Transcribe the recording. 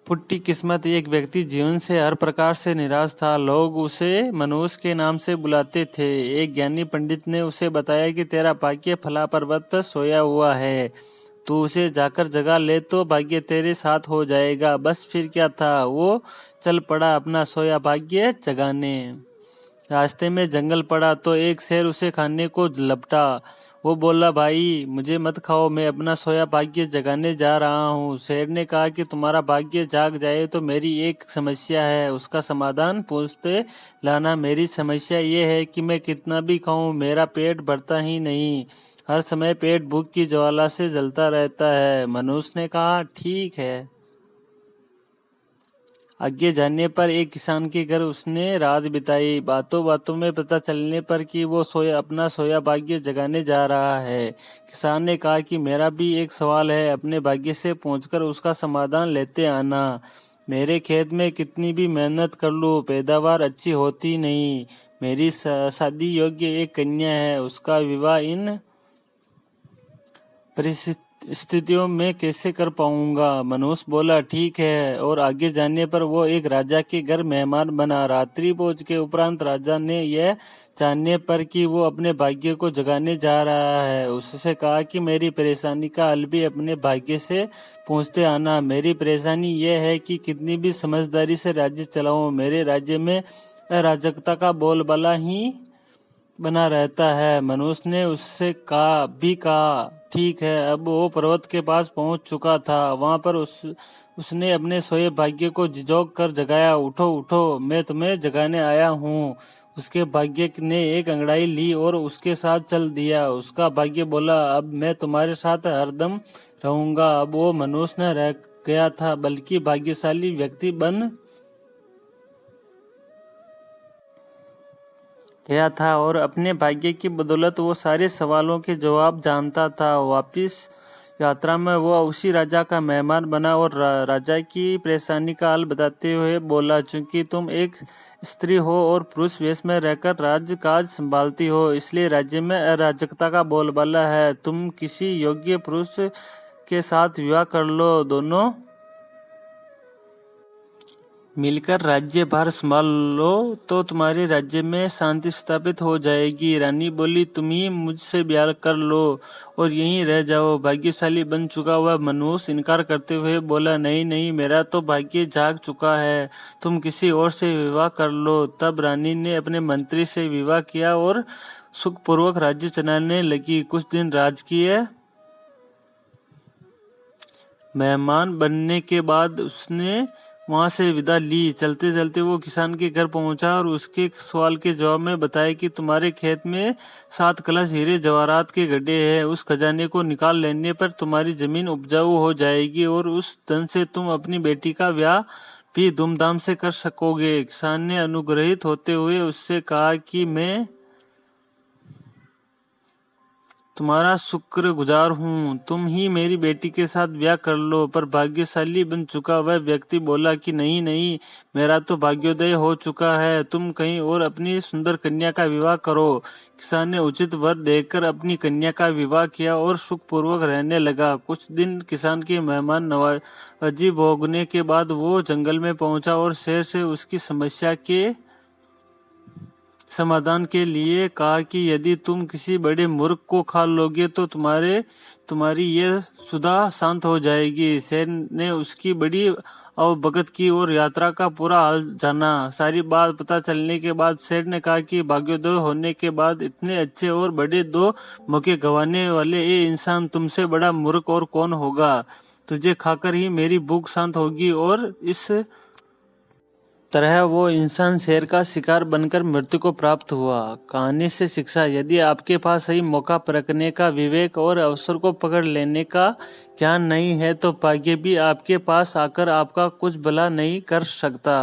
फुट्टी किस्मत। एक व्यक्ति जीवन से हर प्रकार से निराश था। लोग उसे मनुष्य के नाम से बुलाते थे। एक ज्ञानी पंडित ने उसे बताया कि तेरा भाग्य फला पर्वत पर सोया हुआ है, तू उसे जाकर जगा ले तो भाग्य तेरे साथ हो जाएगा। बस फिर क्या था, वो चल पड़ा अपना सोया भाग्य जगाने। रास्ते में जंगल पड़ा तो एक शेर उसे खाने को लपटा। वो बोला, भाई मुझे मत खाओ, मैं अपना सोया भाग्य जगाने जा रहा हूँ। शेर ने कहा कि तुम्हारा भाग्य जाग जाए तो मेरी एक समस्या है, उसका समाधान पूछते लाना। मेरी समस्या ये है कि मैं कितना भी खाऊं मेरा पेट भरता ही नहीं, हर समय पेट भूख की ज्वाला से जलता रहता है। मनुष्य ने कहा, ठीक है। आगे जाने पर एक किसान के घर उसने रात बिताई। बातों बातों में पता चलने पर कि वो अपना सोया भाग्य जगाने जा रहा है। किसान ने कहा कि मेरा भी एक सवाल है, अपने भाग्य से पूछकर उसका समाधान लेते आना। मेरे खेत में कितनी भी मेहनत कर लूं पैदावार अच्छी होती नहीं। मेरी शादी योग्य एक कन्या है, उसका विवाह इन परिस्थितियों में कैसे कर पाऊंगा। मनुष्य बोला, ठीक है। और आगे जाने पर वो एक राजा के घर मेहमान बना। रात्रि भोज के उपरांत राजा ने यह जानने पर कि वो अपने भाग्य को जगाने जा रहा है, उससे कहा कि मेरी परेशानी का हल भी अपने भाग्य से पूछते आना। मेरी परेशानी यह है कि कितनी भी समझदारी से राज्य चलाऊं, मेरे राज्य में अराजकता का बोलबाला ही बना रहता है। मनुष्य ने उससे कहा, ठीक है। अब वो पर्वत के पास पहुंच चुका था। वहां पर उसने अपने सोए भाग्य को झिझोक कर जगाया। उठो उठो, मैं तुम्हें जगाने आया हूँ। उसके भाग्य ने एक अंगड़ाई ली और उसके साथ चल दिया। उसका भाग्य बोला, अब मैं तुम्हारे साथ हरदम रहूंगा। अब वो मनुष्य न रह गया था, बल्कि भाग्यशाली व्यक्ति बन गया था और अपने भाग्य की बदौलत वो सारे सवालों के जवाब जानता था। वापिस यात्रा में वो उसी राजा का मेहमान बना और राजा की परेशानी का हाल बताते हुए बोला, चूंकि तुम एक स्त्री हो और पुरुष वेश में रहकर राज्य काज संभालती हो, इसलिए राज्य में अराजकता का बोलबाला है। तुम किसी योग्य पुरुष के साथ विवाह कर लो, दोनों मिलकर राज्य भार संभाल लो तो तुम्हारे राज्य में शांति स्थापित हो जाएगी। रानी बोली, तुम ही मुझसे ब्याह कर लो और यहीं रह जाओ। भाग्यशाली बन चुका हुआ मनुष्य इनकार करते हुए बोला, नहीं नहीं, मेरा तो भाग्य जाग चुका है, तुम किसी और से विवाह कर लो। तब रानी ने अपने मंत्री से विवाह किया और सुखपूर्वक राज्य चलाने लगी। कुछ दिन राजकीय मेहमान बनने के बाद उसने वहां से विदा ली। चलते चलते वो किसान के घर पहुंचा और उसके सवाल के जवाब में बताया कि तुम्हारे खेत में 7 कलश हीरे जवाहरात के गड्ढे हैं। उस खजाने को निकाल लेने पर तुम्हारी जमीन उपजाऊ हो जाएगी और उस धन से तुम अपनी बेटी का ब्याह भी धूमधाम से कर सकोगे। किसान ने अनुग्रहित होते हुए उससे कहा कि मैं तुम्हारा शुक्रगुजार हूँ, तुम ही मेरी बेटी के साथ ब्याह कर लो। पर भाग्यशाली बन चुका वह व्यक्ति बोला कि नहीं नहीं, मेरा तो भाग्योदय हो चुका है, तुम कहीं और अपनी सुंदर कन्या का विवाह करो। किसान ने उचित वर देकर अपनी कन्या का विवाह किया और सुखपूर्वक रहने लगा। कुछ दिन किसान की मेहमान नवाजी भोगने के बाद वो जंगल में पहुंचा और शेर से उसकी समस्या के समाधान के लिए कहा कि यदि तुम किसी बड़े मूर्ख को खा लोगे तो तुम्हारी ये सुधा शांत हो जाएगी। शेर ने उसकी बड़ी अवभगत की और यात्रा का पूरा हाल जाना। सारी बात पता चलने के बाद शेर ने कहा कि भाग्योदय होने के बाद इतने अच्छे और बड़े 2 मौके गंवाने वाले ये इंसान तुमसे बड़ा मूर्ख और कौन होगा। तुझे खाकर ही मेरी भूख शांत होगी। और इस तरह वो इंसान शेर का शिकार बनकर मृत्यु को प्राप्त हुआ। कहानी से शिक्षा, यदि आपके पास सही मौका परखने का विवेक और अवसर को पकड़ लेने का ज्ञान नहीं है तो भाग्य भी आपके पास आकर आपका कुछ भला नहीं कर सकता।